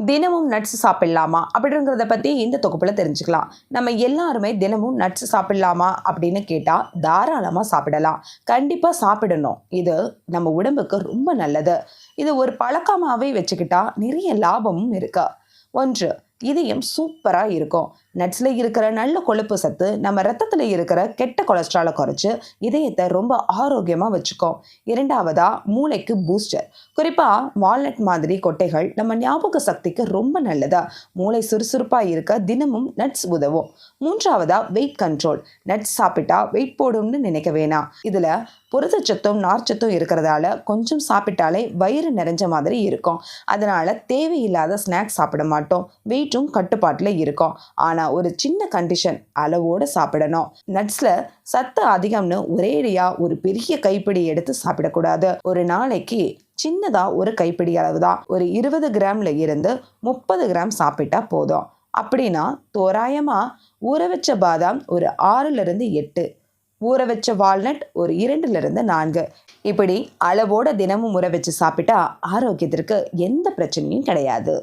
தினமும் நட்ஸ் சாப்பிடலாமா அப்படிங்கிறத பற்றி இந்த தொகுப்பில் தெரிஞ்சுக்கலாம். நம்ம எல்லாருமே தினமும் நட்ஸ் சாப்பிடலாமா அப்படின்னு கேட்டால் தாராளமாக சாப்பிடலாம். கண்டிப்பாக சாப்பிடணும். இது நம்ம உடம்புக்கு ரொம்ப நல்லது. இது ஒரு பழக்கமாகவே வச்சுக்கிட்டா நிறைய லாபமும் இருக்கு. ஒன்று, இதயம் சூப்பராக இருக்கும். நட்ஸில் இருக்கிற நல்ல கொழுப்பு சத்து நம்ம ரத்தத்தில் இருக்கிற கெட்ட கொலஸ்ட்ராலை குறைச்சி இதயத்தை ரொம்ப ஆரோக்கியமாக வச்சுக்கோம். இரண்டாவதா, மூளைக்கு பூஸ்டர். குறிப்பாக வால்நட் மாதிரி கொட்டைகள் நம்ம ஞாபக சக்திக்கு ரொம்ப நல்லதா. மூளை சுறுசுறுப்பாக இருக்க தினமும் நட்ஸ் உதவும். மூன்றாவதா, வெயிட் கண்ட்ரோல். நட்ஸ் சாப்பிட்டா வெயிட் போடும்னு நினைக்க வேணாம். இதில் புரதச்சத்தும் நார்ச்சத்தும் இருக்கிறதால கொஞ்சம் சாப்பிட்டாலே வயிறு நிறைஞ்ச மாதிரி இருக்கும். அதனால தேவையில்லாத ஸ்நாக்ஸ் சாப்பிட மாட்டோம். வெயிட்டும் கட்டுப்பாட்டில் இருக்கும். ஆனால் ஒரு சின்ன கண்டிஷன், அளவோடு சாப்பிடணும். நட்ஸ்ல சத்து அதிகம்னு ஒரேடியா ஒரு பெரிய கைப்பிடி எடுத்து சாப்பிடக்கூடாது. ஒரு நாளைக்கு சின்னதா ஒரு கைப்பிடி அளவு தான், ஒரு 20 கிராம்ல இருந்து 30 கிராம் சாப்பிட்டா போதும். அப்படின்னா தோராயமா ஊற வச்ச பாதாம் ஒரு 6லிருந்து 8, ஊற வச்ச வால்நட் ஒரு 2லிருந்து 4. இப்படி அளவோட தினமும் ஊற வச்சு சாப்பிட்டா ஆரோக்கியத்திற்கு எந்த பிரச்சனையும் கிடையாது.